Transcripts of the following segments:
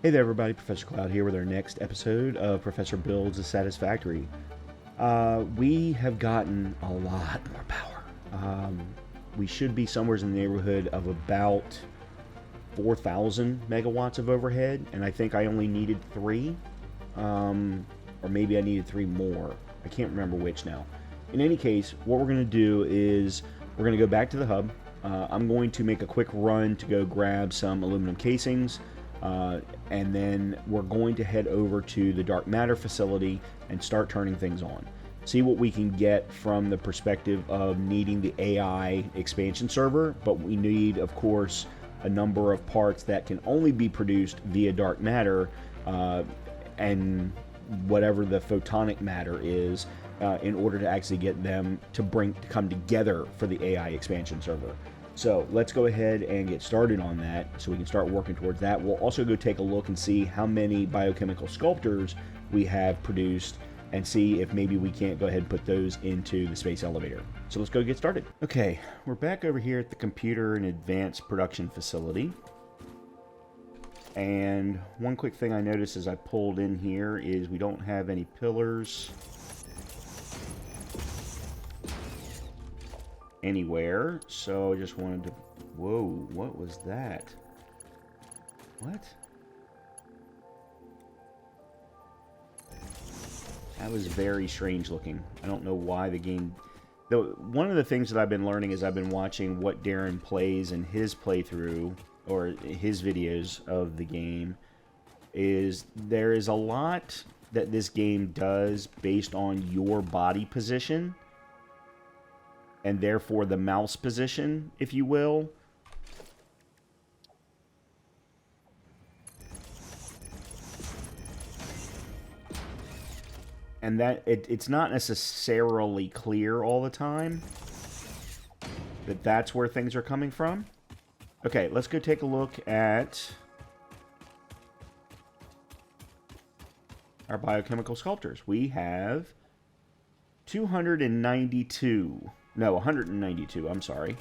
Hey there everybody, Professor Cloud here with our next episode of Professor Builds Satisfactory. We have gotten a lot more power. We should be somewhere in the neighborhood of about 4,000 megawatts of overhead, and I think I only needed 3, or maybe I needed 3 more. I can't remember which now. In any case, what we're going to do is we're going to go back to the hub. I'm going to make a quick run to go grab some aluminum casings. And then we're going to head over to the dark matter facility and start turning things on. See what we can get from the perspective of needing the AI expansion server, but we need, of course, a number of parts that can only be produced via dark matter and whatever the photonic matter is in order to actually get them to come together for the AI expansion server. So let's go ahead and get started on that so we can start working towards that. We'll also go take a look and see how many biochemical sculptors we have produced and see if maybe we can't go ahead and put those into the space elevator. So let's go get started. Okay, we're back over here at the Computer and Advanced Production Facility. And one quick thing I noticed as I pulled in here is we don't have any pillars anywhere, so I just wanted to... Whoa, what was that? What? That was very strange looking. I don't know why the game... One of the things that I've been learning is I've been watching what Darren plays in his playthrough, or his videos of the game, is there is a lot that this game does based on your body position, and therefore the mouse position, if you will. And that it's not necessarily clear all the time that that's where things are coming from. Okay, let's go take a look at our biochemical sculptors. We have 292. No, 192, I'm sorry.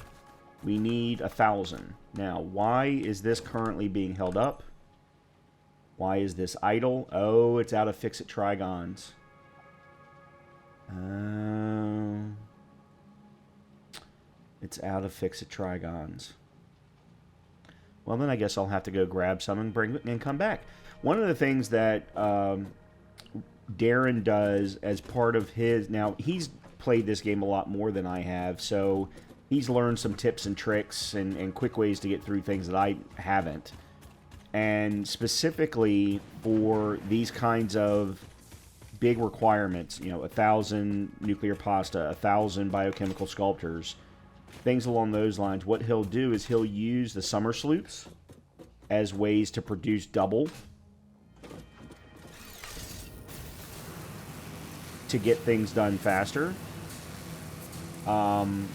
We need 1,000. Now, why is this currently being held up? Why is this idle? Oh, it's out of fix-it trigons. It's out of fix-it trigons. Well, then I guess I'll have to go grab some and come back. One of the things that Darren does as part of his... Now, he's played this game a lot more than I have, so he's learned some tips and tricks and quick ways to get through things that I haven't. And specifically for these kinds of big requirements, you know, 1,000 nuclear pasta, 1,000 biochemical sculptors, things along those lines, what he'll do is he'll use the summer sloops as ways to produce double to get things done faster.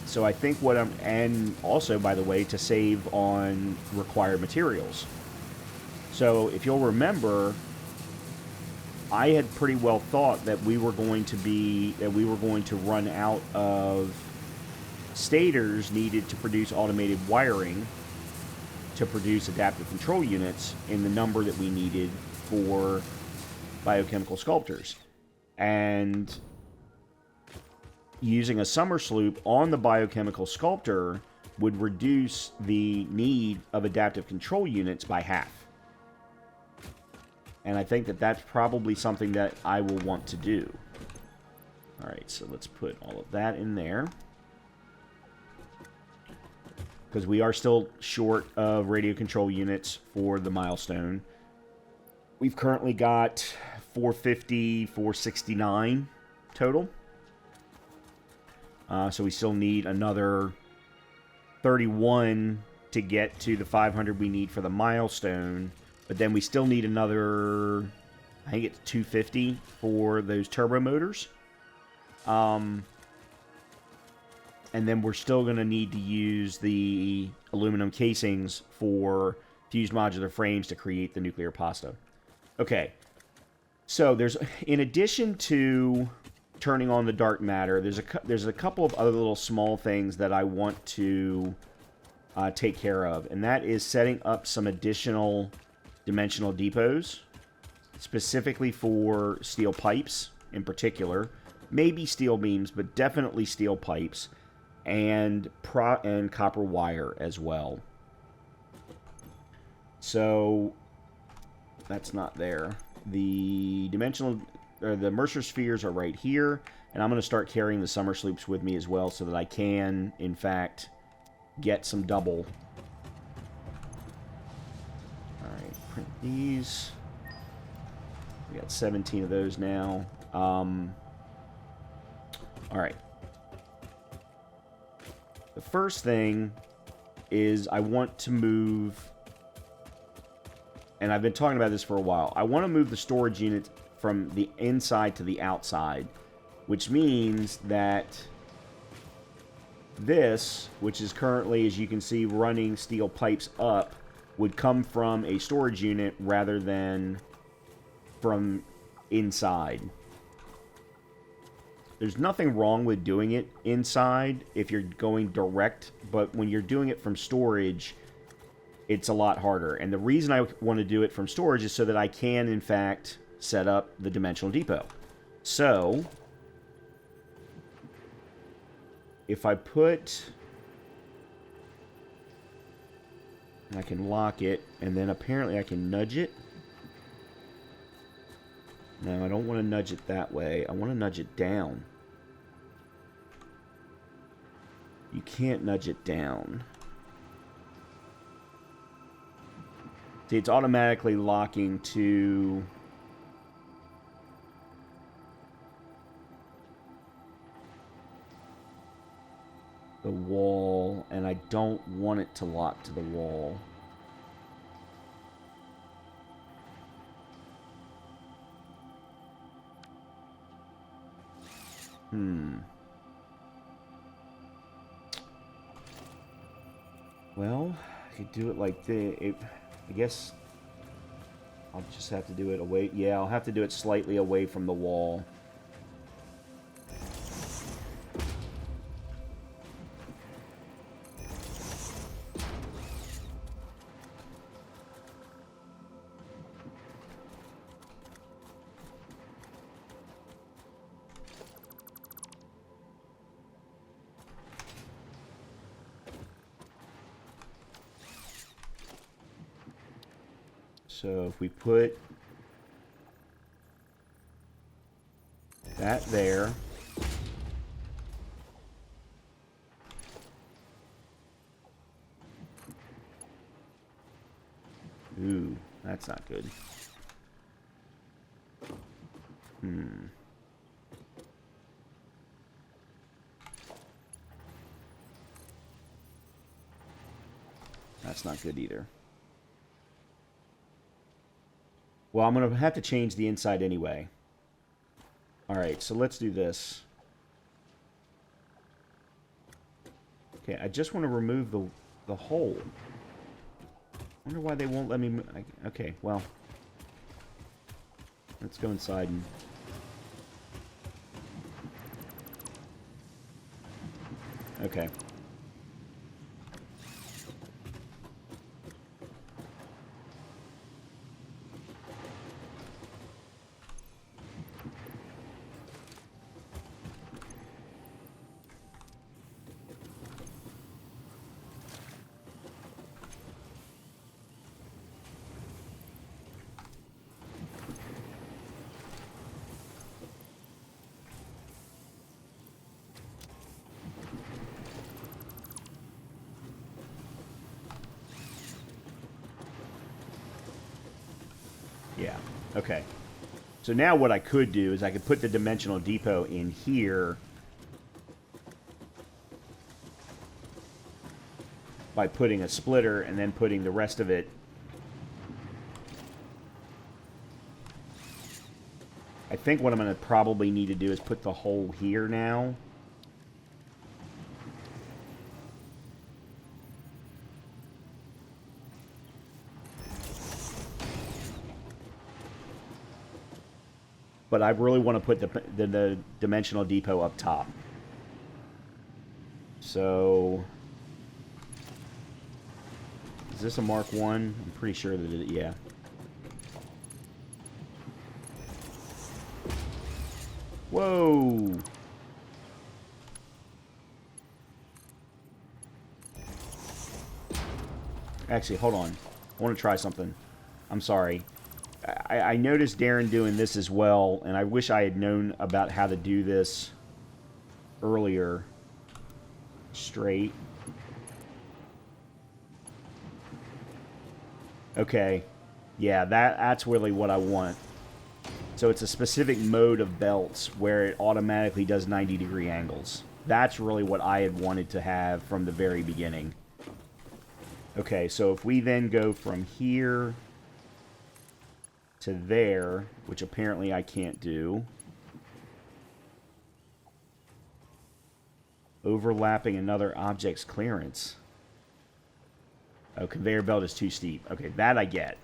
So I think what I'm... And also, by the way, to save on required materials. So if you'll remember, I had pretty well thought that we were going to run out of stators needed to produce automated wiring to produce adaptive control units in the number that we needed for biochemical sculptors. And using a summer sloop on the biochemical sculptor would reduce the need of adaptive control units by half. And I think that that's probably something that I will want to do. Alright, so let's put all of that in there. Because we are still short of radio control units for the milestone. We've currently got 450, 469 total. So we still need another 31 to get to the 500 we need for the milestone. But then we still need another, I think it's 250 for those turbo motors. And then we're still going to need to use the aluminum casings for fused modular frames to create the nuclear pasta. Okay. So there's, in addition to turning on the dark matter, there's a couple of other little small things that I want to take care of, and that is setting up some additional dimensional depots, specifically for steel pipes in particular. Maybe steel beams, but definitely steel pipes, and copper wire as well. So that's not there. The Mercer spheres are right here, and I'm going to start carrying the summer sloops with me as well, so that I can, in fact, get some double. All right, print these. We got 17 of those now. All right. The first thing is I want to move, and I've been talking about this for a while, I want to move the storage unit from the inside to the outside, which means that this, which is currently, as you can see, running steel pipes up, would come from a storage unit rather than from inside. There's nothing wrong with doing it inside if you're going direct, but when you're doing it from storage, it's a lot harder. And the reason I want to do it from storage is so that I can, in fact, set up the dimensional depot. So, if I put... I can lock it, and then apparently I can nudge it. No, I don't want to nudge it that way. I want to nudge it down. You can't nudge it down. See, it's automatically locking to... the wall, and I don't want it to lock to the wall. Well, I could do it like this. I guess I'll just have to do it away. Yeah, I'll have to do it slightly away from the wall. So if we put that there, ooh, that's not good. That's not good either. Well, I'm going to have to change the inside anyway. Alright, so let's do this. Okay, I just want to remove the hole. I wonder why they won't let me... Okay, well. Let's go inside and... Okay. Yeah, okay. So now what I could do is I could put the dimensional depot in here by putting a splitter and then putting the rest of it. I think what I'm going to probably need to do is put the hole here now. But I really want to put the dimensional depot up top. So, is this a Mark 1? I'm pretty sure that it, yeah. Whoa! Actually, hold on. I want to try something. I'm sorry. I noticed Darren doing this as well, and I wish I had known about how to do this earlier. Straight. Okay. Yeah, that's really what I want. So it's a specific mode of belts where it automatically does 90-degree angles. That's really what I had wanted to have from the very beginning. Okay, so if we then go from here to there, which apparently I can't do. Overlapping another object's clearance. Oh, conveyor belt is too steep. Okay, that I get.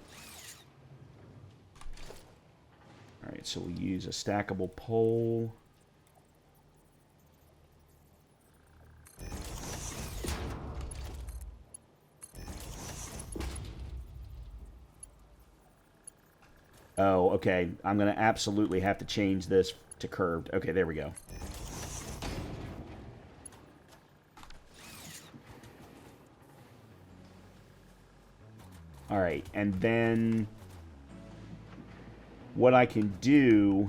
Alright, so we'll use a stackable pole. Oh, okay. I'm going to absolutely have to change this to curved. Okay, there we go. Alright, and then what I can do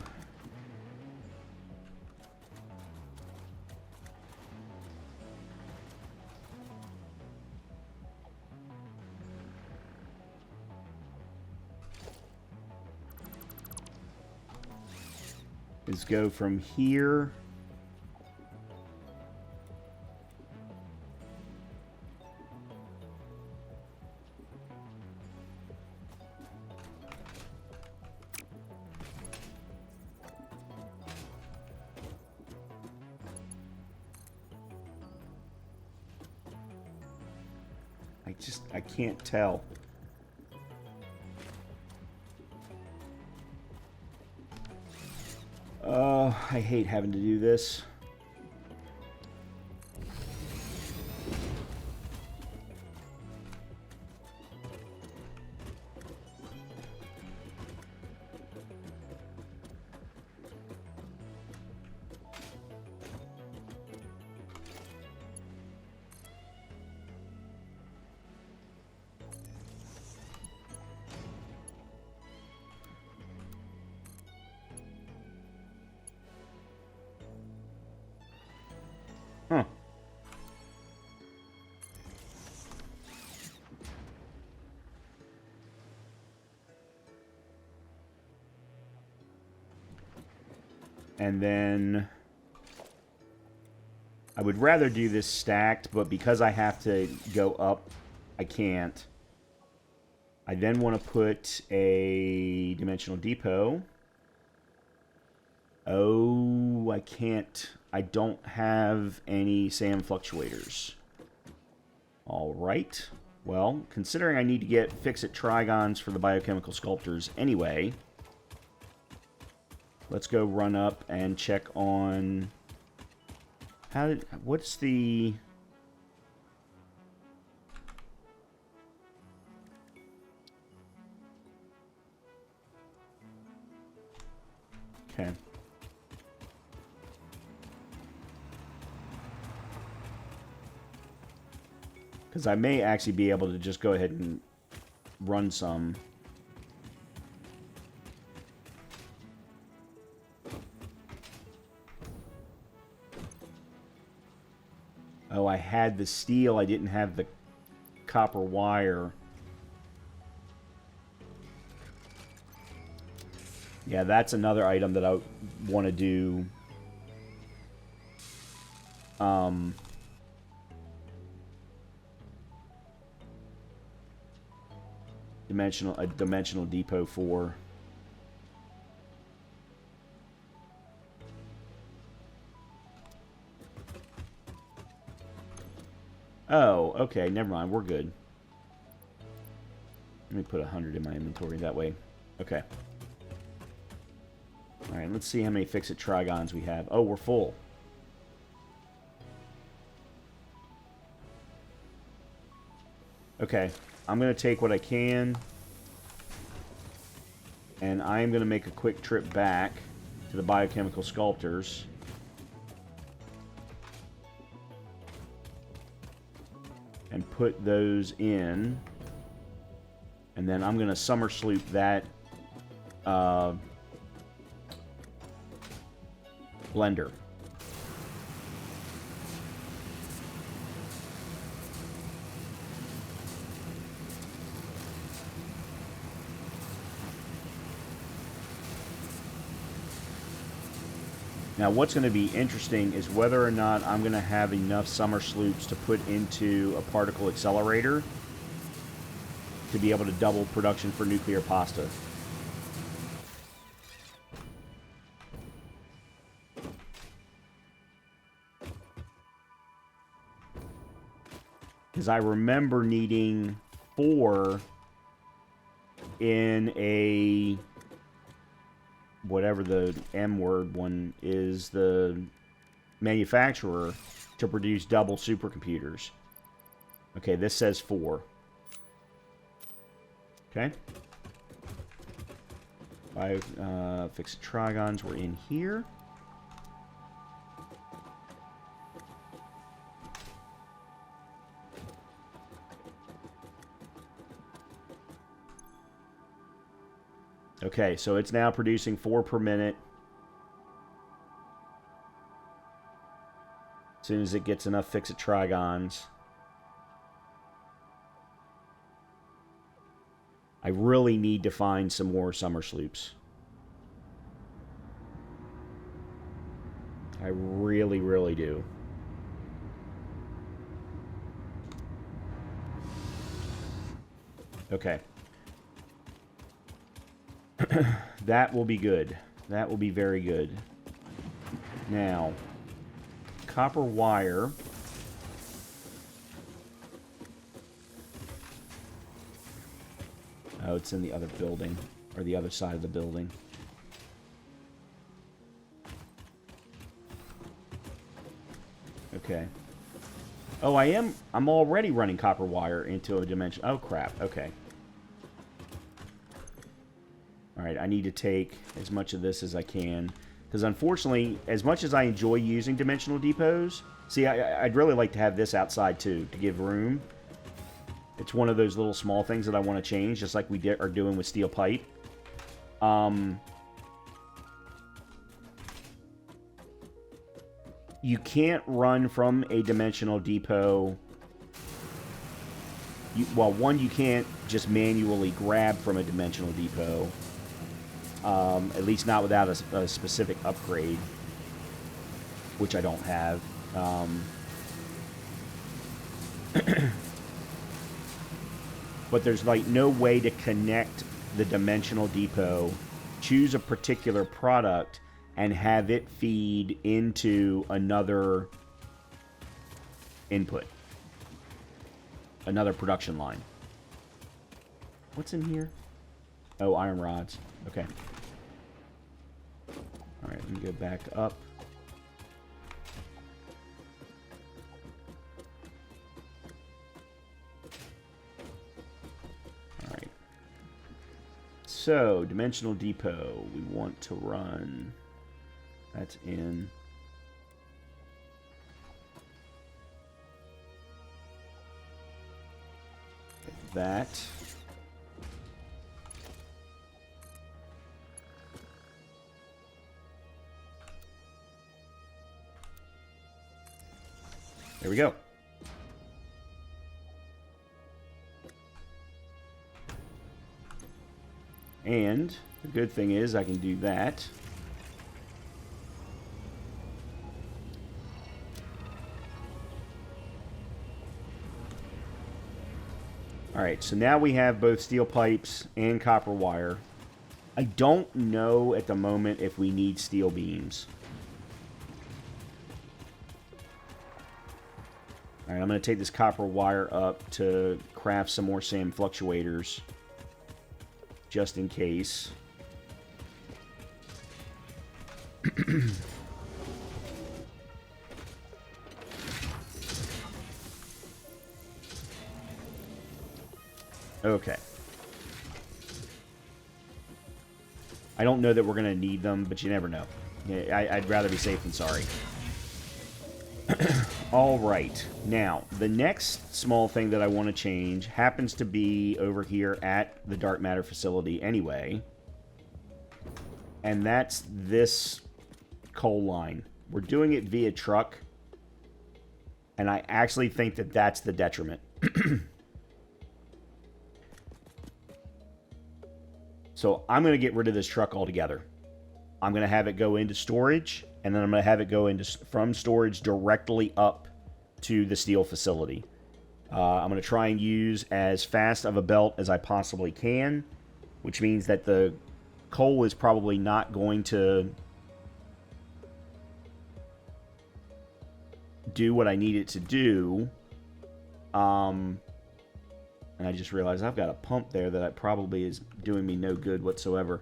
is go from here I can't tell. Oh, I hate having to do this. Huh. And then I would rather do this stacked, but because I have to go up, I can't. I then want to put a dimensional depot. Oh, I can't. I don't have any SAM fluctuators. All right. Well, considering I need to get fix-it trigons for the biochemical sculptors anyway, let's go run up and check on what's the okay. Because I may actually be able to just go ahead and run some. Oh, I had the steel. I didn't have the copper wire. Yeah, that's another item that I want to do. A dimensional depot for. Oh, okay, never mind. We're good. Let me put 100 in my inventory that way. Okay. Alright, let's see how many fix-it trigons we have. Oh, we're full. Okay, I'm going to take what I can. And I'm going to make a quick trip back. to the biochemical sculptors. And put those in. And then I'm going to summer sloop that blender. Now what's going to be interesting is whether or not I'm going to have enough summer sloops to put into a particle accelerator to be able to double production for nuclear pasta. Because I remember needing 4 in a... whatever the M word one is, the manufacturer, to produce double supercomputers. Okay, this says 4. Okay. Fixed trigons were in here. Okay, so it's now producing 4 per minute. As soon as it gets enough fixed trigons. I really need to find some more summer sloops. I really, really do. Okay. That will be good. That will be very good. Now, copper wire. Oh, it's in the other building, or the other side of the building. Okay. Oh, I'm already running copper wire into a dimension. Oh, crap. Okay. Alright, I need to take as much of this as I can. Because unfortunately, as much as I enjoy using dimensional depots... See, I'd really like to have this outside too, to give room. It's one of those little small things that I want to change, just like we are doing with steel pipe. You can't run from a dimensional depot... well, one, you can't just manually grab from a dimensional depot. At least not without a specific upgrade, which I don't have. But there's like no way to connect the dimensional depot, choose a particular product, and have it feed into another input, another production line. What's in here? Oh, iron rods. Okay. Alright, let me go back up. Alright. So, dimensional depot. We want to run. That's in. That. There we go. And the good thing is I can do that. Alright, so now we have both steel pipes and copper wire. I don't know at the moment if we need steel beams. Alright, I'm going to take this copper wire up to craft some more SAM fluctuators. Just in case. Okay. I don't know that we're going to need them, but you never know. I'd rather be safe than sorry. All right. Now, the next small thing that I want to change happens to be over here at the dark matter facility anyway. And that's this coal line. We're doing it via truck. And I actually think that that's the detriment. So I'm going to get rid of this truck altogether. I'm going to have it go into storage, and then I'm going to have it go into from storage directly up to the steel facility. I'm going to try and use as fast of a belt as I possibly can, which means that the coal is probably not going to do what I need it to do. And I just realized I've got a pump there that probably is doing me no good whatsoever.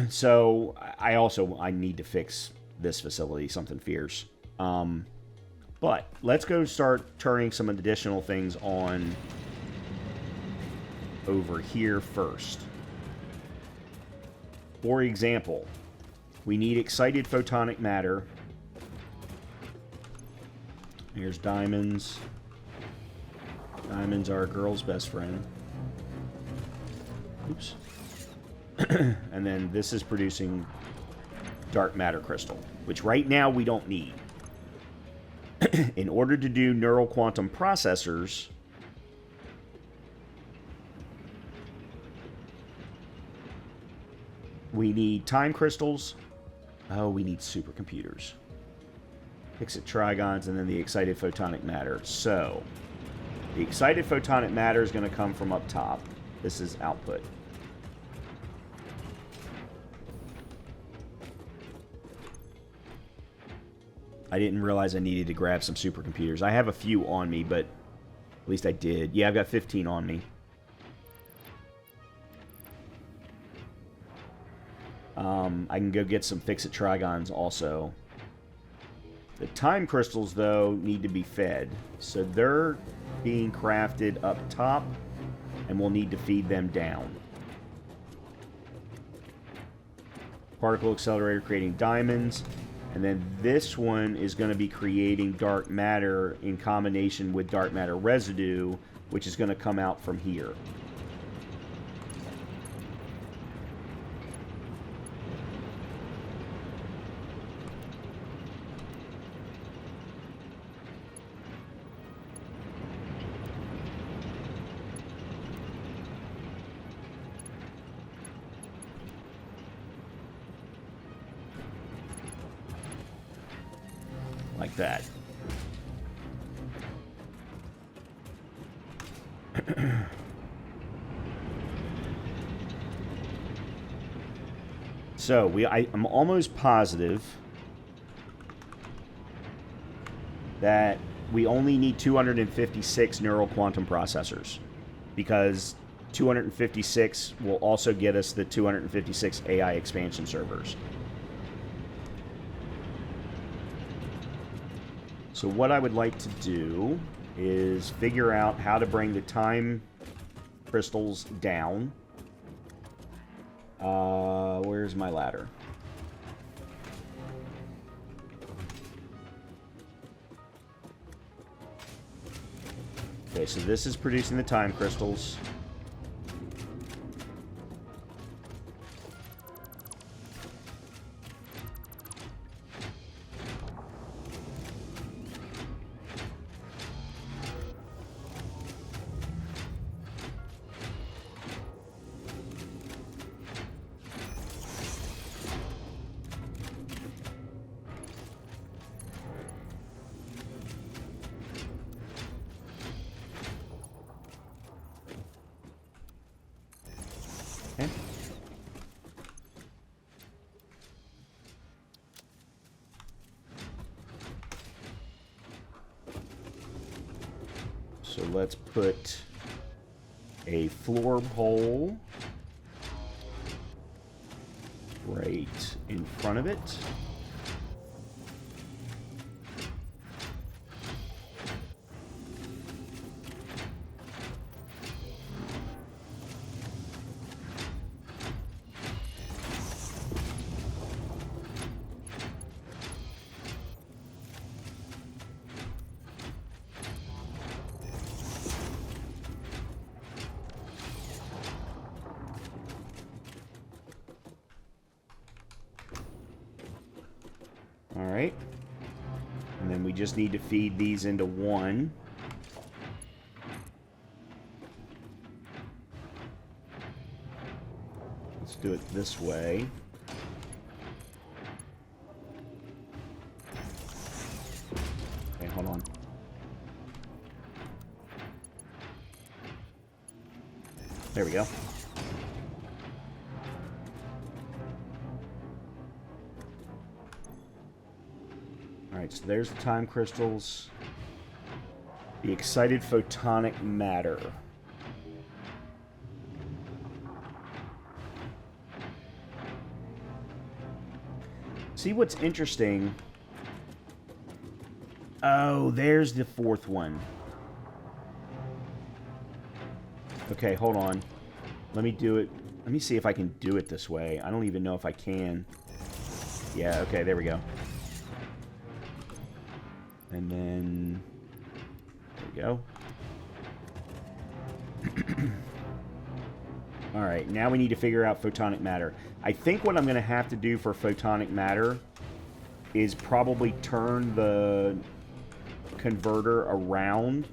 So I need to fix this facility, something fierce. But let's go start turning some additional things on over here first. For example, we need excited photonic matter. Here's diamonds. Diamonds are a girl's best friend. Oops. And then this is producing dark matter crystal, which right now we don't need. In order to do neural quantum processors, we need time crystals. Oh, we need supercomputers. Fixit trigons, and then the excited photonic matter. So, the excited photonic matter is going to come from up top. This is output. I didn't realize I needed to grab some supercomputers. I have a few on me, but at least I did. Yeah, I've got 15 on me. I can go get some Fixit trigons also. The time crystals, though, need to be fed. So they're being crafted up top, and we'll need to feed them down. Particle accelerator creating diamonds. And then this one is going to be creating dark matter in combination with dark matter residue, which is going to come out from here. Like that. So I'm almost positive that we only need 256 neural quantum processors, because 256 will also get us the 256 AI expansion servers. So what I would like to do is figure out how to bring the time crystals down. Where's my ladder? Okay, so this is producing the time crystals. So let's put a floor pole right in front of it. Alright. And then we just need to feed these into one. Let's do it this way. Okay, hold on. There we go. Alright, so there's the time crystals. The excited photonic matter. See what's interesting? Oh, there's the fourth one. Okay, hold on. Let me do it. Let me see if I can do it this way. I don't even know if I can. Yeah, okay, there we go. And then... There we go. Alright, now we need to figure out photonic matter. I think what I'm going to have to do for photonic matter is probably turn the converter around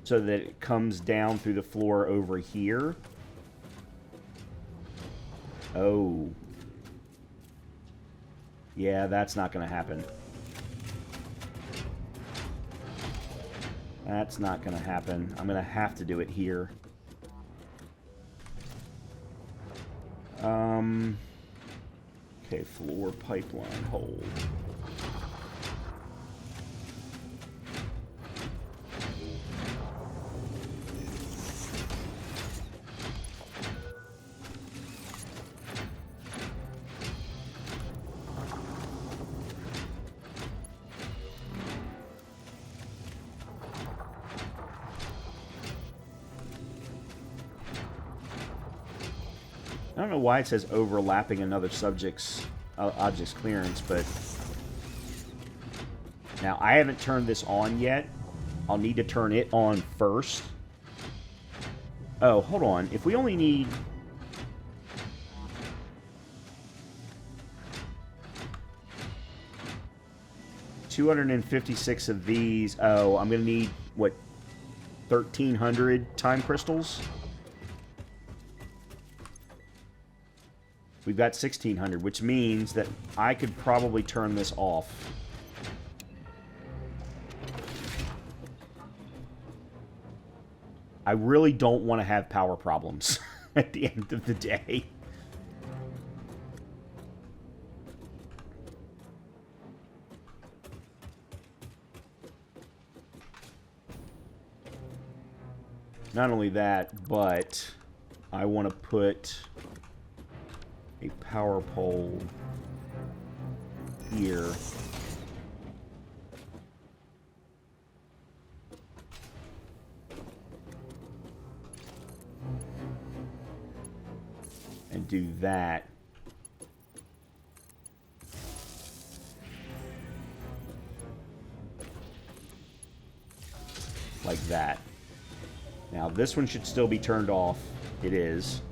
so that it comes down through the floor over here. Oh. Yeah, that's not going to happen. That's not going to happen. I'm going to have to do it here. Okay, floor pipeline hold. I don't know why it says overlapping another object's clearance, but now I haven't turned this on yet. I'll need to turn it on first. Oh, hold on. If we only need... $256 of these. Oh, I'm going to need, what, 1,300 time crystals? We've got 1,600, which means that I could probably turn this off. I really don't want to have power problems at the end of the day. Not only that, but I want to put a power pole here. And do that. Like that. Now this one should still be turned off. It is.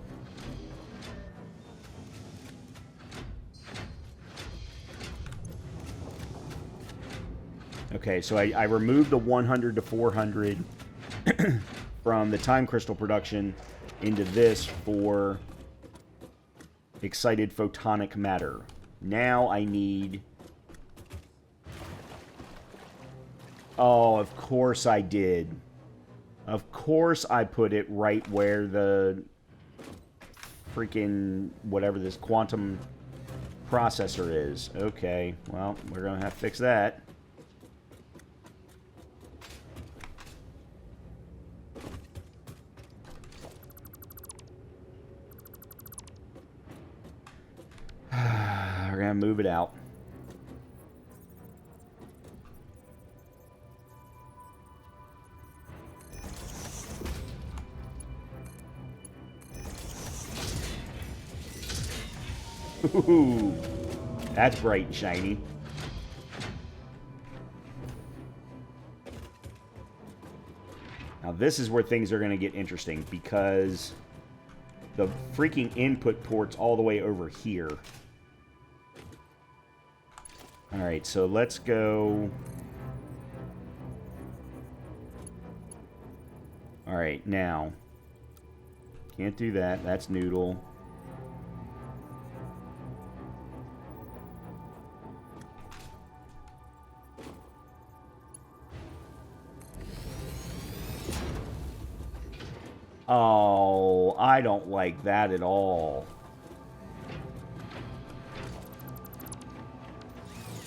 Okay, so I removed the 100 to 400 from the time crystal production into this for excited photonic matter. Now I need... Oh, of course I did. Of course I put it right where the freaking whatever this quantum processor is. Okay, well, we're going to have to fix that. We're going to move it out. Ooh, that's bright and shiny. Now this is where things are going to get interesting because the freaking input port's all the way over here. Alright, so let's go... Alright, now. Can't do that. That's noodle. Oh, I don't like that at all.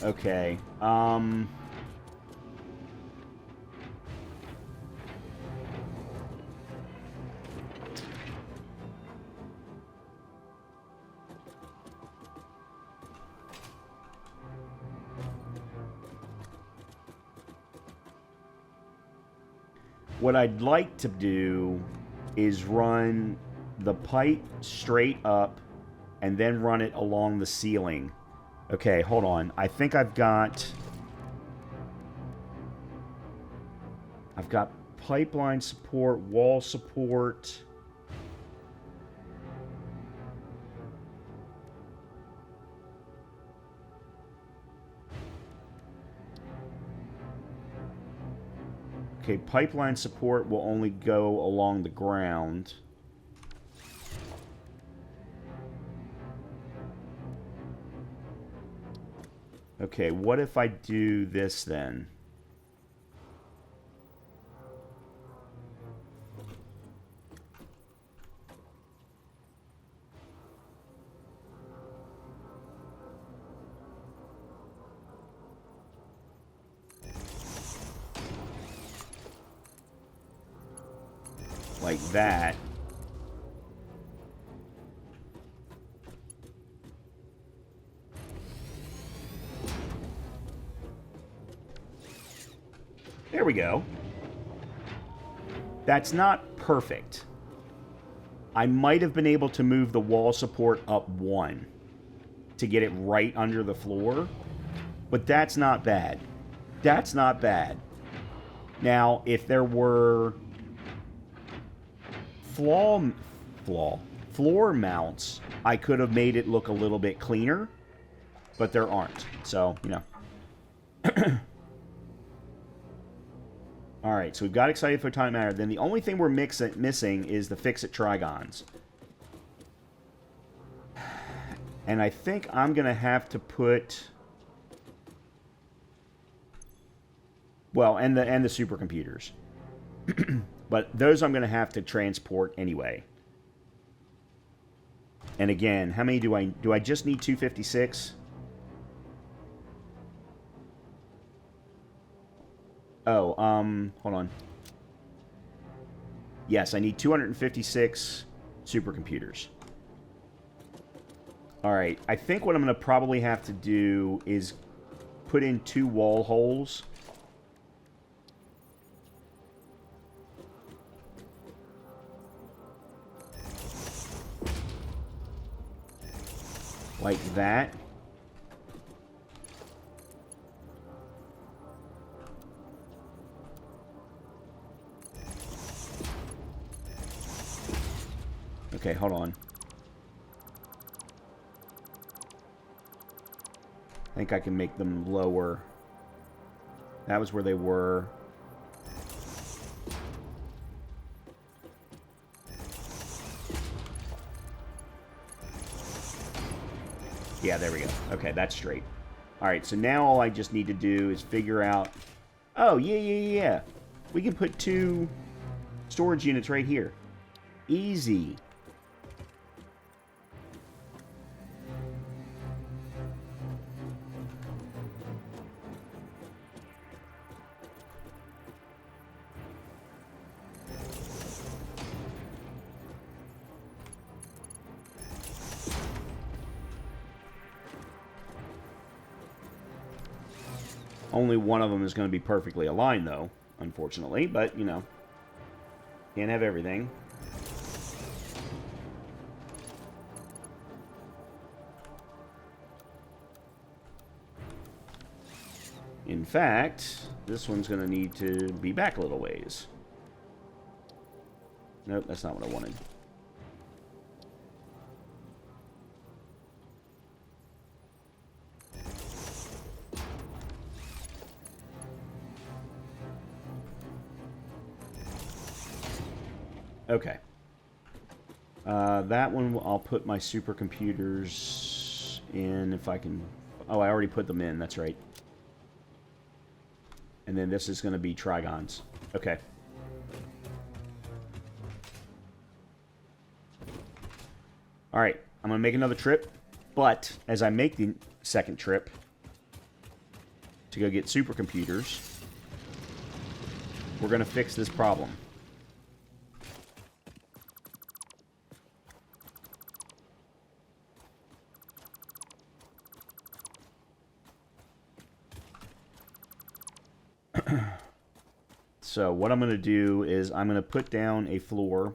Okay. What I'd like to do is run the pipe straight up and then run it along the ceiling. Okay, hold on. I think I've got pipeline support, wall support. Okay, pipeline support will only go along the ground. Okay, what if I do this then? Like that. There we go. That's not perfect. I might have been able to move the wall support up one to get it right under the floor, but that's not bad. That's not bad. Now, if there were floor mounts, I could have made it look a little bit cleaner, but there aren't. So, you know. Alright, so we've got Excited for Time Matter. Then the only thing we're missing is the Fix-It Trigons. And I think I'm going to have to put... Well, and the supercomputers. But those I'm going to have to transport anyway. And again, how many do I just need 256? Oh, hold on. Yes, I need 256 supercomputers. Alright, I think what I'm going to probably have to do is put in 2 wall holes. Like that. Okay, hold on. I think I can make them lower. That was where they were. Yeah, there we go. Okay, that's straight. Alright, so now all I just need to do is figure out... Oh, yeah. We can put 2 storage units right here. Easy. Only one of them is going to be perfectly aligned, though, unfortunately. But, you know, can't have everything. In fact, this one's going to need to be back a little ways. Nope, that's not what I wanted. Okay. That one I'll put my supercomputers in if I can... Oh, I already put them in. That's right. And then this is going to be trigons. Okay. All right. I'm going to make another trip. But as I make the second trip to go get supercomputers, we're going to fix this problem. So what I'm going to do is I'm going to put down a floor.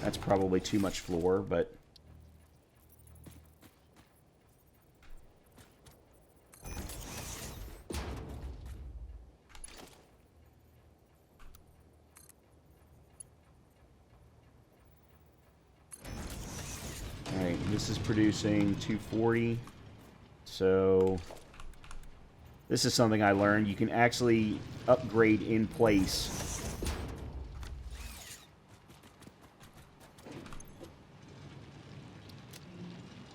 That's probably too much floor, but... Alright, this is producing 240. So... This is something I learned. You can actually upgrade in place.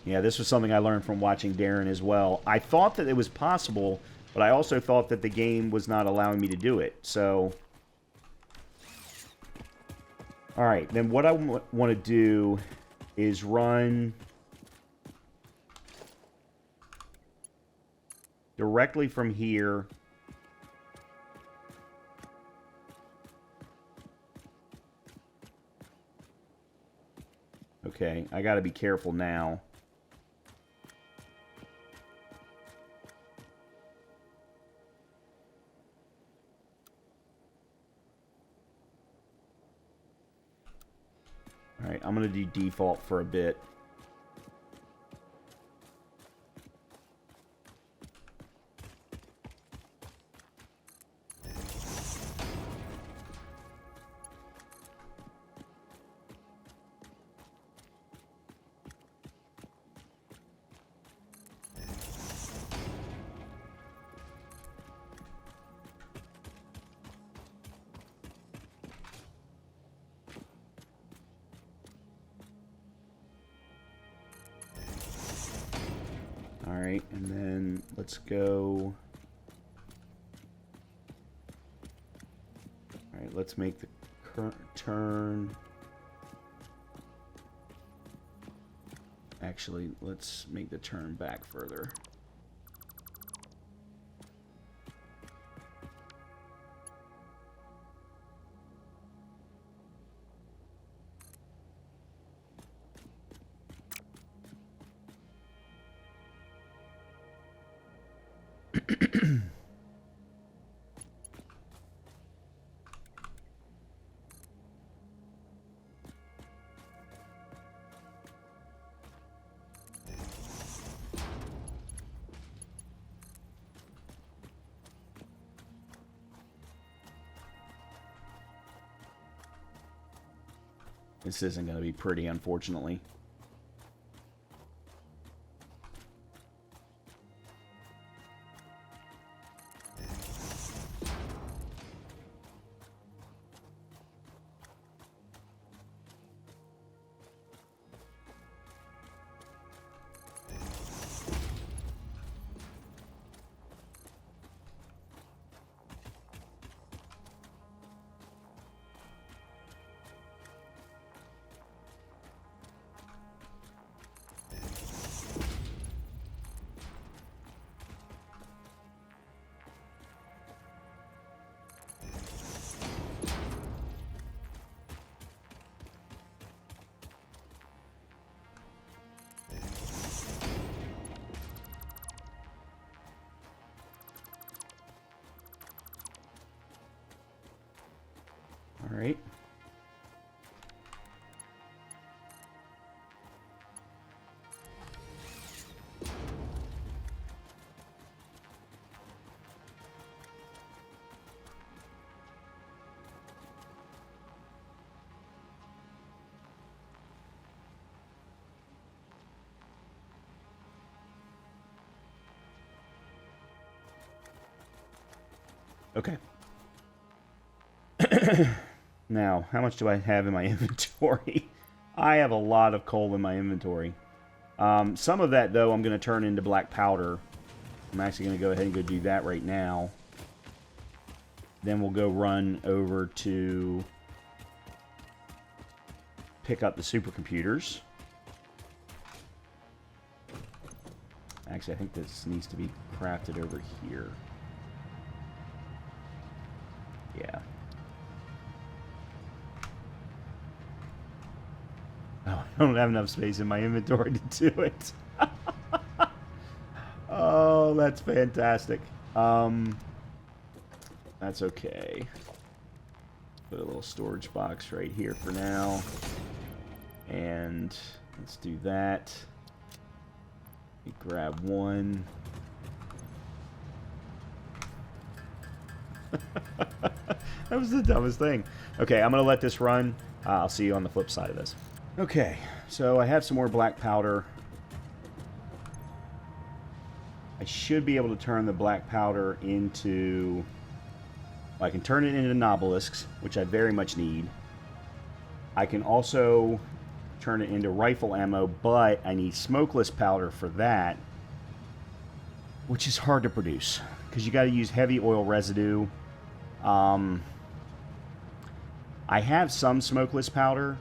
Yeah, this was something I learned from watching Darren as well. I thought that it was possible, but I also thought that the game was not allowing me to do it. So, all right, then what I want to do is run directly from here. Okay, I got to be careful now. Alright, I'm going to do default for a bit. Alright, and then let's go... Alright, let's make the turn... Actually, let's make the turn back further. This isn't going to be pretty, unfortunately. All right. Okay. Now, how much do I have in my inventory? I have a lot of coal in my inventory. Some of that, though, I'm going to turn into black powder. I'm actually going to go ahead and go do that right now. Then we'll go run over to pick up the supercomputers. Actually, I think this needs to be crafted over here. Yeah. Oh, I don't have enough space in my inventory to do it. Oh, that's fantastic. That's okay. Put a little storage box right here for now. And let's do that. Grab one. That was the dumbest thing. Okay, I'm going to let this run. I'll see you on the flip side of this. Okay, so I have some more black powder. I should be able to turn the black powder into... Well, I can turn it into nobelisks, which I very much need. I can also turn it into rifle ammo, but I need smokeless powder for that, which is hard to produce because you got to use heavy oil residue. I have some smokeless powder,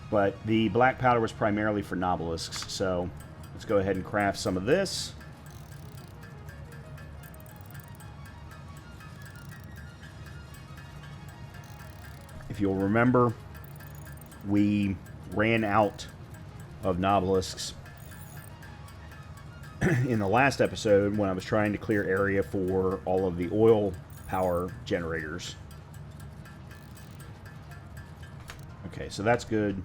but the black powder was primarily for nobelisks, so let's go ahead and craft some of this. If you'll remember, we ran out of nobelisks in the last episode when I was trying to clear area for all of the oil power generators. Okay, so that's good.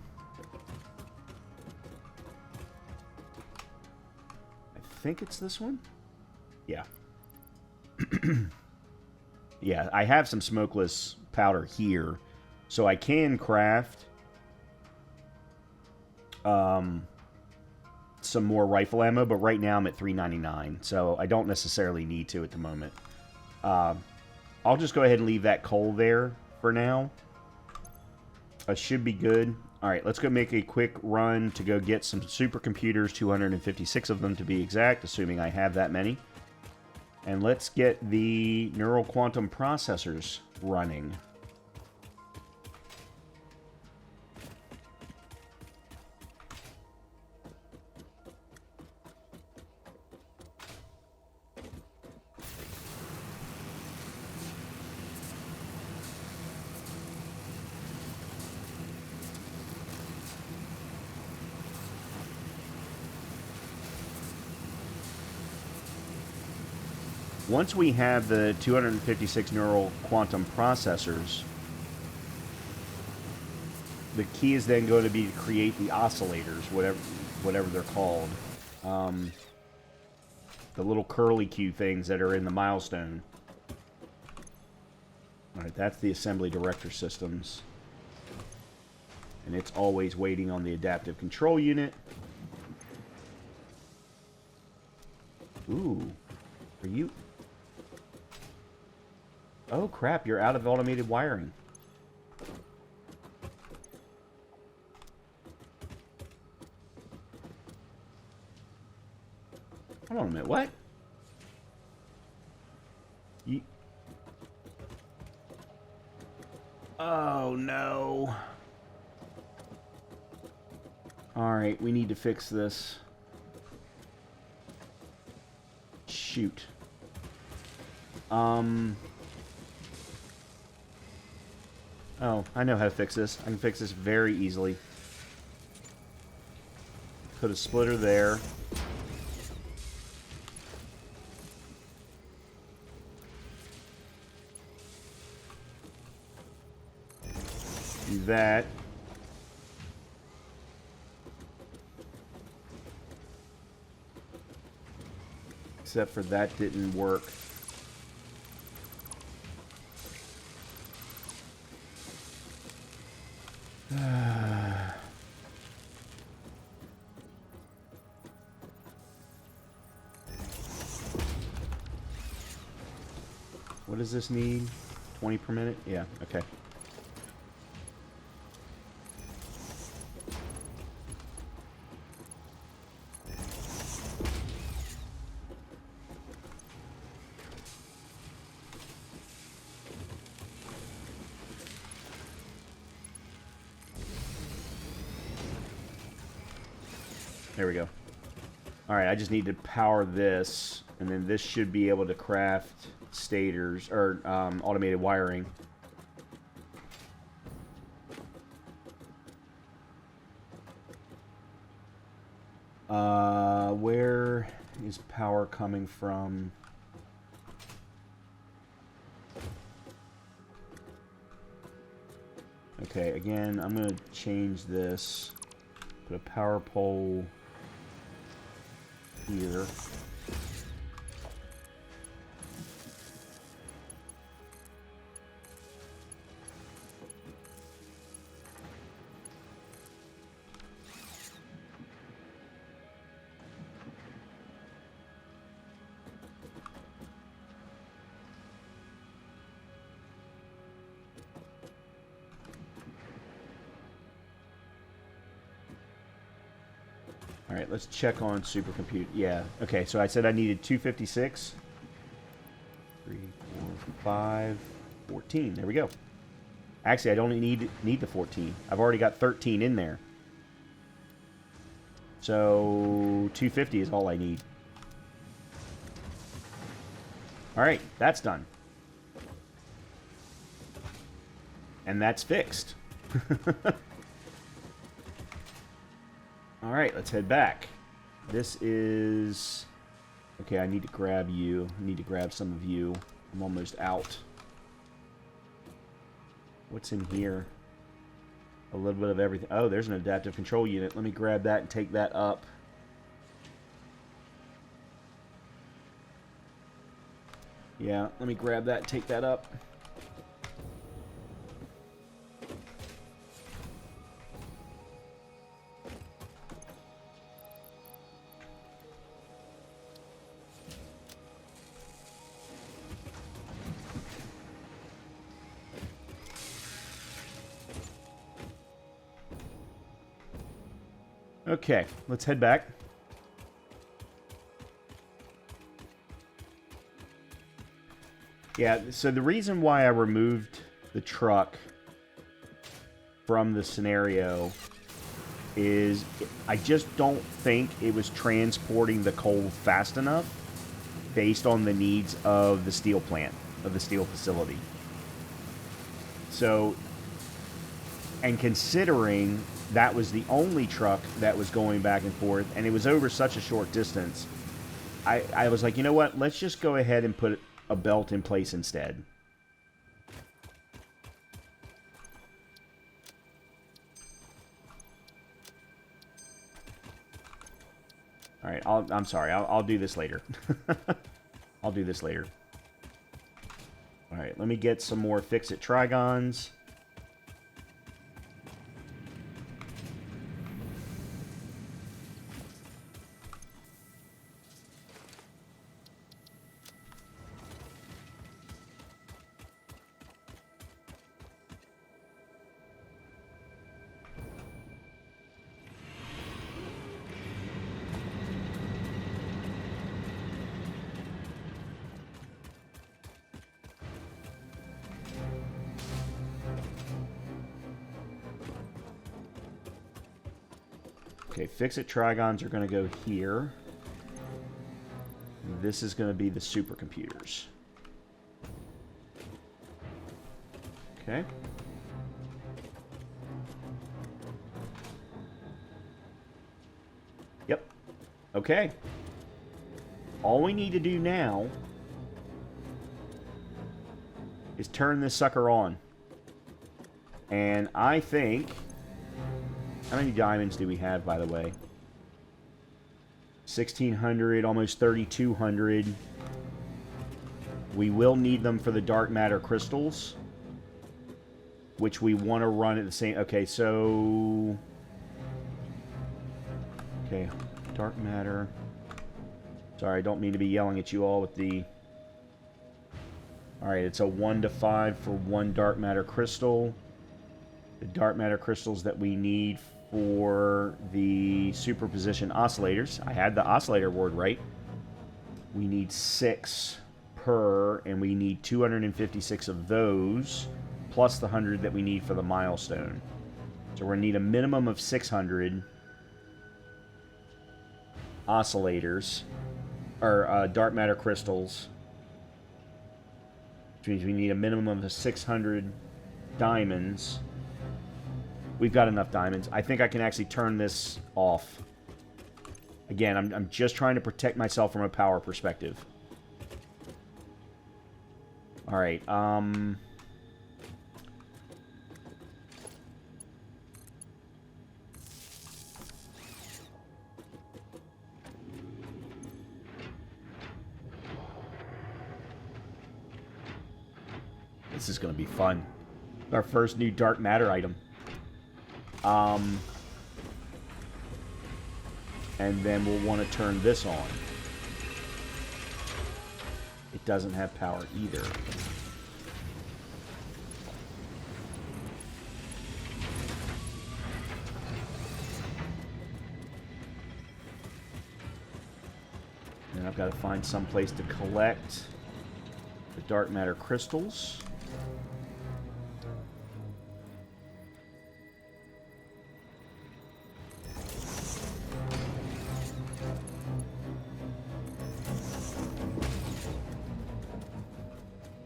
I think it's this one? Yeah. Yeah, I have some smokeless powder here. So I can craft some more rifle ammo, but right now I'm at $3.99, so I don't necessarily need to at the moment. I'll just go ahead and leave that coal there for now. That should be good. Alright, let's go make a quick run to go get some supercomputers, 256 of them to be exact, assuming I have that many. And let's get the neural quantum processors running. Once we have the 256 neural quantum processors, the key is then going to be to create the oscillators, whatever they're called. The little curly Q things that are in the milestone. Alright, that's the assembly director systems. And it's always waiting on the adaptive control unit. Ooh. Are you... Oh crap, you're out of automated wiring. Hold on a minute, what? You... Oh no. Alright, we need to fix this. Shoot. Oh, I know how to fix this. I can fix this very easily. Put a splitter there. Do that. Except for that didn't work. What does this need? 20 per minute? Yeah, okay. There we go. Alright, I just need to power this, and then this should be able to craft stators, or automated wiring. Where is power coming from? Okay, again, I'm going to change this. Put a power pole here. All right, let's check on supercomputer. Yeah, okay, so I said I needed 256. 3, 4, 5, 14. There we go. Actually, I don't need the 14. I've already got 13 in there. So 250 is all I need. All right, that's done. And that's fixed. All right, let's head back. This is... Okay, I need to grab you. I need to grab some of you. I'm almost out. What's in here? A little bit of everything. Oh, there's an adaptive control unit. Let me grab that and take that up. Yeah, let me grab that and take that up. Okay, let's head back. Yeah, so the reason why I removed the truck from the scenario is I just don't think it was transporting the coal fast enough based on the needs of the steel plant, of the steel facility. So, and considering that was the only truck that was going back and forth, and it was over such a short distance, I was like, you know what, let's just go ahead and put a belt in place instead. All right, I'm sorry, I'll do this later. I'll do this later. All right, let me get some more fix-it trigons. Okay, fix-it trigons are going to go here. This is going to be the supercomputers. Okay. Yep. Okay. All we need to do now is turn this sucker on. And I think... How many diamonds do we have, by the way? 1,600, almost 3,200. We will need them for the dark matter crystals, which we want to run at the same... Okay, so... Okay, dark matter. Sorry, I don't mean to be yelling at you all with the Alright, it's a 1 to 5 for 1 dark matter crystal. The dark matter crystals that we need for the superposition oscillators. I had the oscillator word right. We need 6 per, and we need 256 of those, plus the 100 that we need for the milestone. So we're going to need a minimum of 600 oscillators, or dark matter crystals, which means we need a minimum of 600 diamonds. We've got enough diamonds. I think I can actually turn this off. Again, I'm just trying to protect myself from a power perspective. Alright, this is going to be fun. Our first new dark matter item. And then we'll want to turn this on. It doesn't have power either. And I've got to find some place to collect the dark matter crystals.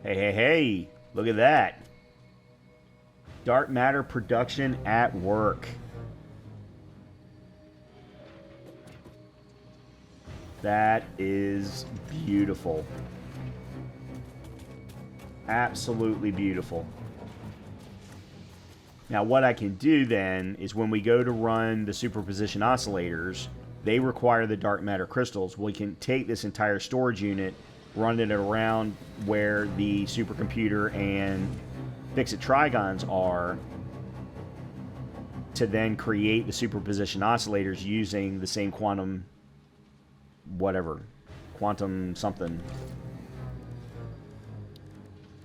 Hey, hey, hey, look at that. Dark matter production at work. That is beautiful. Absolutely beautiful. Now what I can do then is when we go to run the superposition oscillators, they require the dark matter crystals. We can take this entire storage unit, run it around where the supercomputer and fix-it trigons are, to then create the superposition oscillators using the same quantum whatever. Quantum something.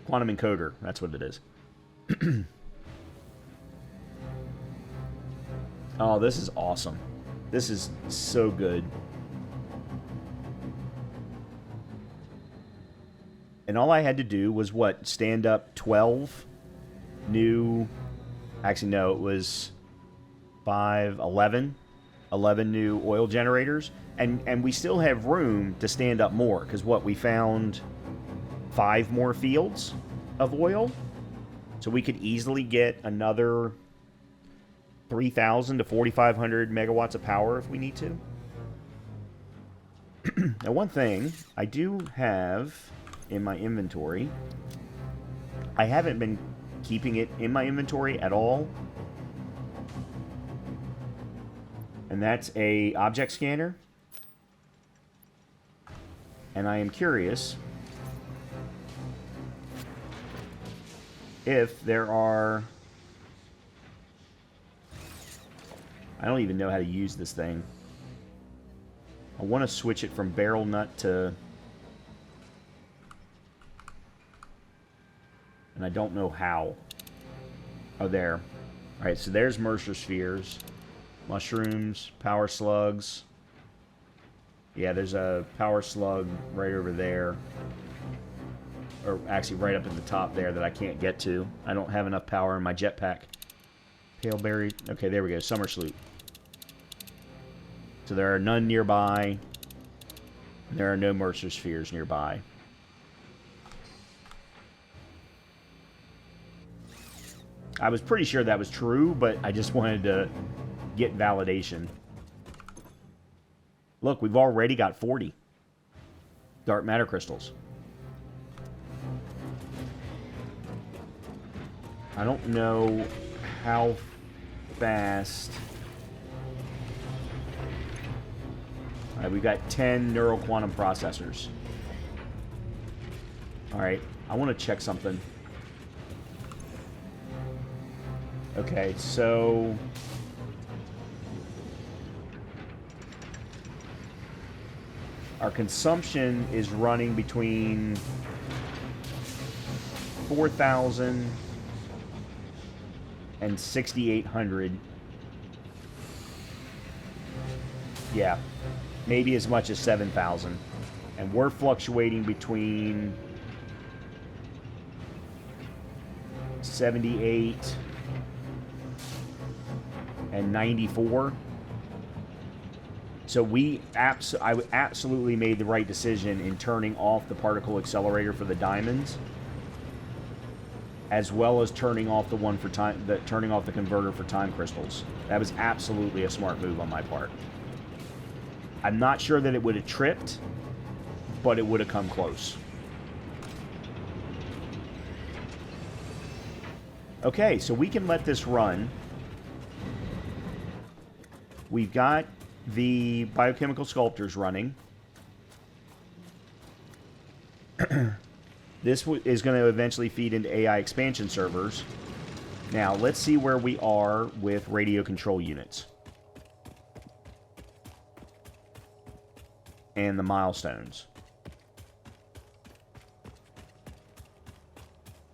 Quantum encoder. That's what it is. Oh, this is awesome. This is so good. And all I had to do was, what, stand up 12 new... Actually, no, it was 5, 11. 11 new oil generators. And we still have room to stand up more. Because what, we found 5 more fields of oil. So we could easily get another 3,000 to 4,500 megawatts of power if we need to. Now, one thing I do have in my inventory, I haven't been keeping it in my inventory at all, and that's a object scanner. And I am curious if there are... I don't even know how to use this thing. I want to switch it from barrel nut to... And I don't know how. Oh, there. Alright, so there's Mercer spheres. Mushrooms, power slugs. Yeah, there's a power slug right over there. Or actually right up at the top there that I can't get to. I don't have enough power in my jetpack. Paleberry. Okay, there we go. Summer sloop. So there are none nearby. There are no Mercer spheres nearby. I was pretty sure that was true, but I just wanted to get validation. Look, we've already got 40 dark matter crystals. I don't know how fast... Alright, we've got 10 neural quantum processors. Alright, I want to check something. Okay, so... our consumption is running between 4,000 and 6,800. Yeah, maybe as much as 7,000. And we're fluctuating between 78 and 94. So I absolutely made the right decision in turning off the particle accelerator for the diamonds, as well as turning off the one for turning off the converter for time crystals. That was absolutely a smart move on my part. I'm not sure that it would have tripped, but it would have come close. Okay, so we can let this run. We've got the biochemical sculptors running. This is going to eventually feed into AI expansion servers. Now, let's see where we are with radio control units. And the milestones.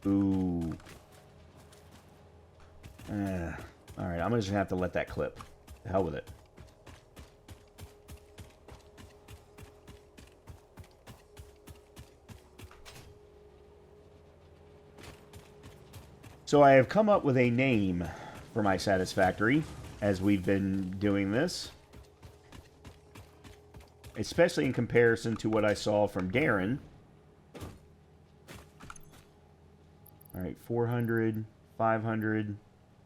Ooh. Alright, I'm just going to have to let that clip. The hell with it. So I have come up with a name for my satisfactory as we've been doing this. Especially in comparison to what I saw from Darren. Alright, 400, 500.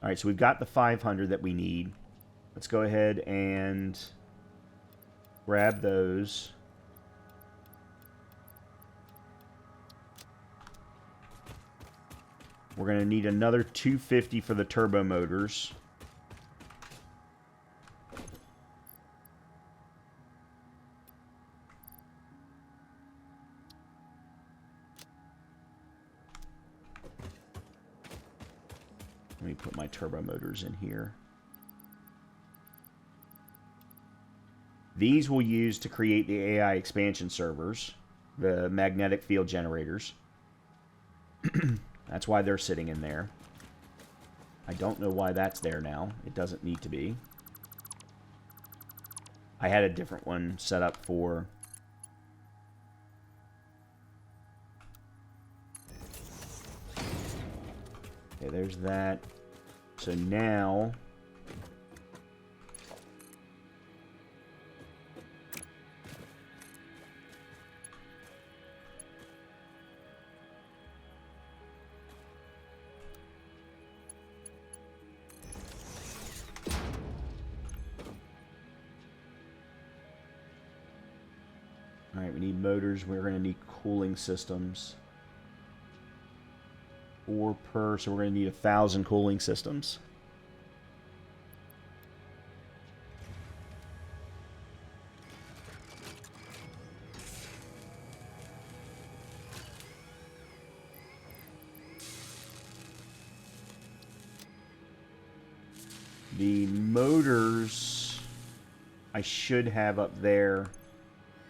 Alright, so we've got the 500 that we need. Let's go ahead and grab those. We're going to need another 250 for the turbo motors. Let me put my turbo motors in here. These we'll use to create the AI expansion servers, the magnetic field generators. That's why they're sitting in there. I don't know why that's there now. It doesn't need to be. I had a different one set up for... Okay, there's that. So now... Alright, we need motors. We're going to need cooling systems. 4 per, so we're going to need 1,000 cooling systems. The motors I should have up there.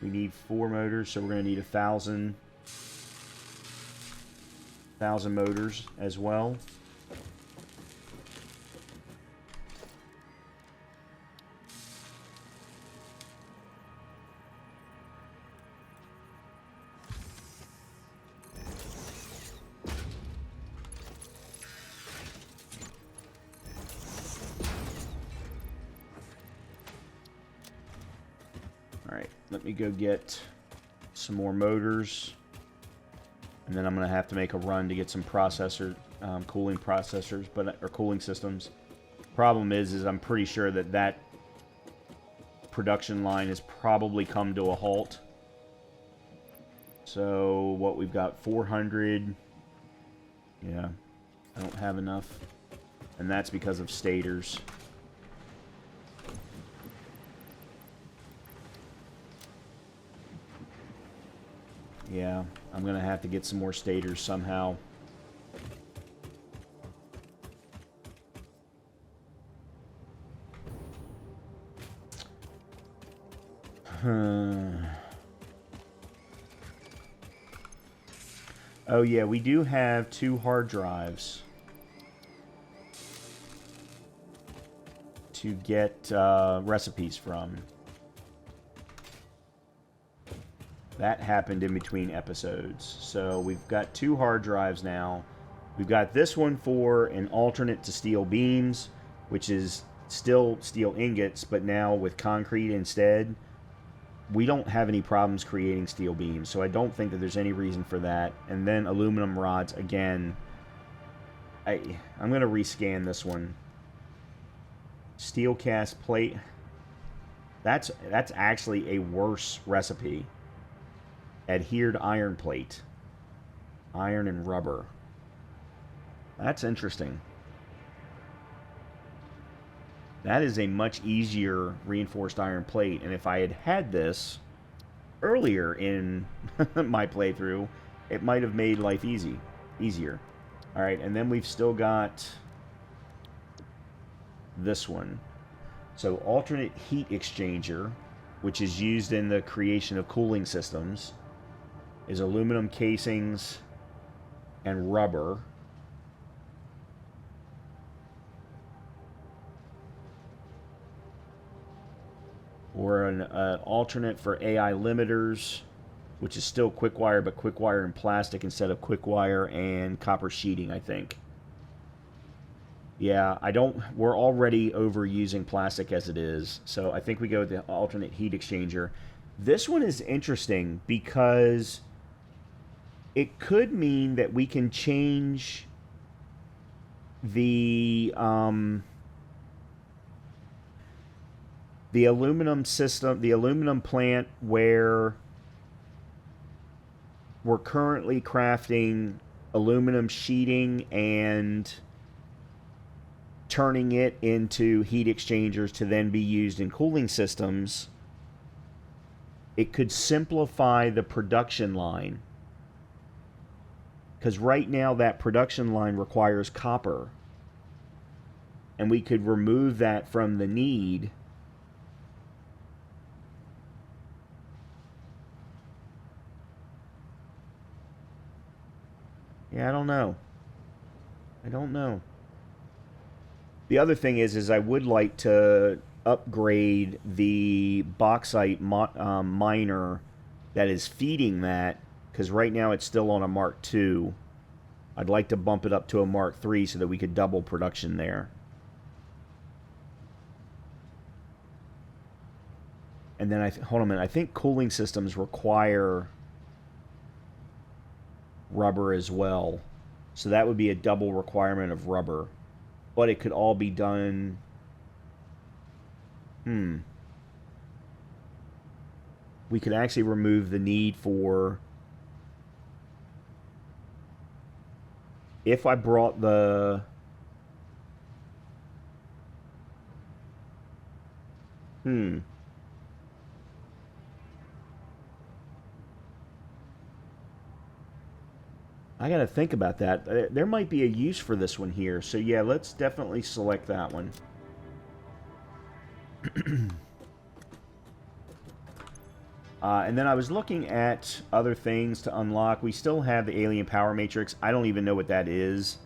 We need 4 motors, so we're going to need 1,000 motors as well. Alright, let me go get some more motors. And then I'm going to have to make a run to get some processor, cooling processors, or cooling systems. Problem is I'm pretty sure that production line has probably come to a halt. So what we've got, 400. Yeah, I don't have enough. And that's because of stators. Yeah, I'm going to have to get some more stators somehow. Oh yeah, we do have 2 hard drives to get recipes from. That happened in between episodes. So we've got 2 hard drives now. We've got this one for an alternate to steel beams, which is still steel ingots, but now with concrete instead. We don't have any problems creating steel beams, so I don't think that there's any reason for that. And then aluminum rods again. I'm going to rescan this one. Steel cast plate. That's actually a worse recipe. Adhered iron plate. Iron and rubber. That's interesting. That is a much easier reinforced iron plate. And if I had had this earlier in my playthrough, it might have made life easier. All right, and then we've still got this one. So alternate heat exchanger, which is used in the creation of cooling systems, is aluminum casings and rubber. Or an alternate for AI limiters, which is still quick wire, but quick wire and plastic instead of quick wire and copper sheeting, I think. Yeah, we're already overusing plastic as it is, so I think we go with the alternate heat exchanger. This one is interesting because it could mean that we can change the aluminum system, the aluminum plant where we're currently crafting aluminum sheeting and turning it into heat exchangers to then be used in cooling systems. It could simplify the production line. Because right now that production line requires copper. And we could remove that from the need. Yeah, I don't know. The other thing is I would like to upgrade the bauxite miner that is feeding that, because right now it's still on a Mark II. I'd like to bump it up to a Mark III so that we could double production there. And then hold on a minute. I think cooling systems require rubber as well. So that would be a double requirement of rubber. But it could all be done... We could actually remove the need for... If I brought the... I gotta think about that. There might be a use for this one here. So yeah, let's definitely select that one. And then I was looking at other things to unlock. We still have the alien power matrix. I don't even know what that is.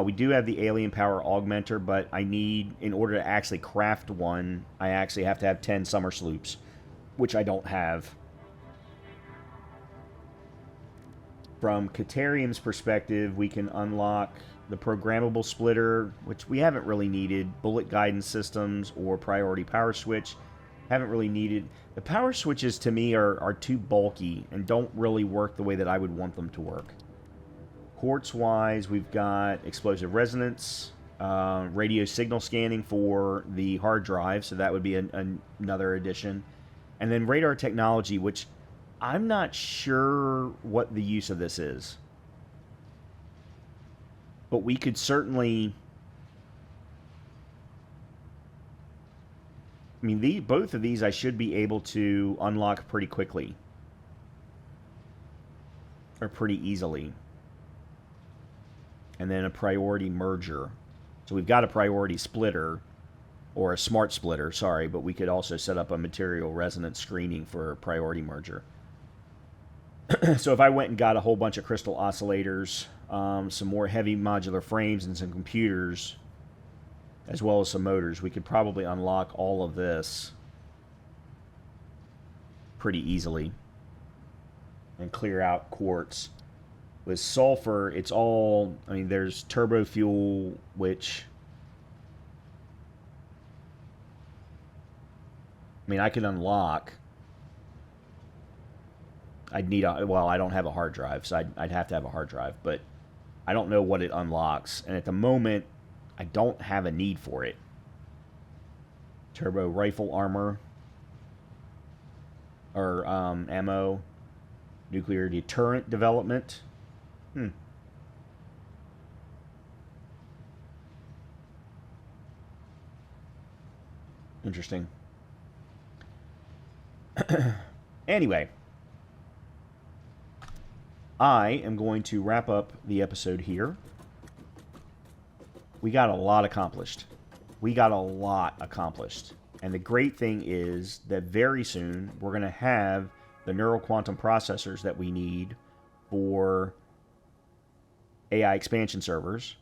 We do have the alien power augmenter, but I need, in order to actually craft one, I actually have to have 10 summer sloops, which I don't have. From Katerium's perspective, we can unlock the programmable splitter, which we haven't really needed, bullet guidance systems, or priority power switch. Haven't really needed. The power switches, to me, are too bulky and don't really work the way that I would want them to work. Quartz-wise, we've got explosive resonance, radio signal scanning for the hard drive, so that would be another addition. And then radar technology, which... I'm not sure what the use of this is. But we could certainly... I mean, both of these I should be able to unlock pretty quickly. Or pretty easily. And then a priority merger. So we've got a priority splitter. Or a smart splitter, sorry. But we could also set up a material resonance screening for a priority merger. So if I went and got a whole bunch of crystal oscillators, some more heavy modular frames, and some computers, as well as some motors, we could probably unlock all of this pretty easily and clear out quartz. With sulfur, it's all, I mean, there's turbo fuel, which, I mean, I could unlock. I'd need a, well, I don't have a hard drive, so I'd have to have a hard drive, but I don't know what it unlocks. And at the moment, I don't have a need for it. Turbo rifle armor, or ammo, nuclear deterrent development. Interesting. Anyway, I am going to wrap up the episode here. We got a lot accomplished. And the great thing is that very soon we're going to have the neural quantum processors that we need for AI expansion servers.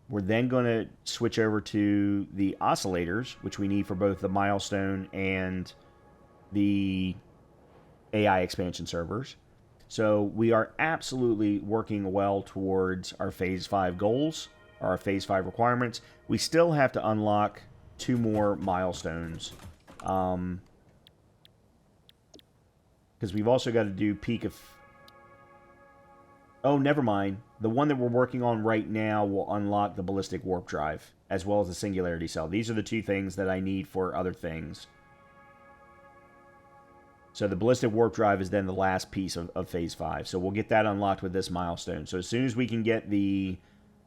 We're then going to switch over to the oscillators, which we need for both the milestone and the AI expansion servers. So we are absolutely working well towards our Phase 5 goals, our Phase 5 requirements. We still have to unlock 2 more milestones. Because we've also got to do peak of... Oh, never mind. The one that we're working on right now will unlock the ballistic warp drive, as well as the singularity cell. These are the 2 things that I need for other things. So the ballistic warp drive is then the last piece of Phase 5. So we'll get that unlocked with this milestone. So as soon as we can get the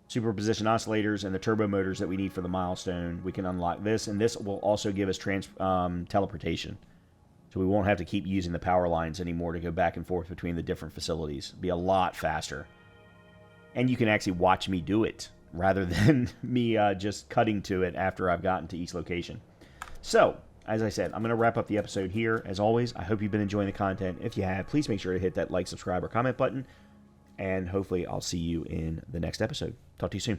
superposition oscillators and the turbo motors that we need for the milestone, we can unlock this. And this will also give us teleportation. So we won't have to keep using the power lines anymore to go back and forth between the different facilities. It'll be a lot faster. And you can actually watch me do it, rather than me just cutting to it after I've gotten to each location. So, as I said, I'm going to wrap up the episode here. As always, I hope you've been enjoying the content. If you have, please make sure to hit that like, subscribe, or comment button. And hopefully I'll see you in the next episode. Talk to you soon.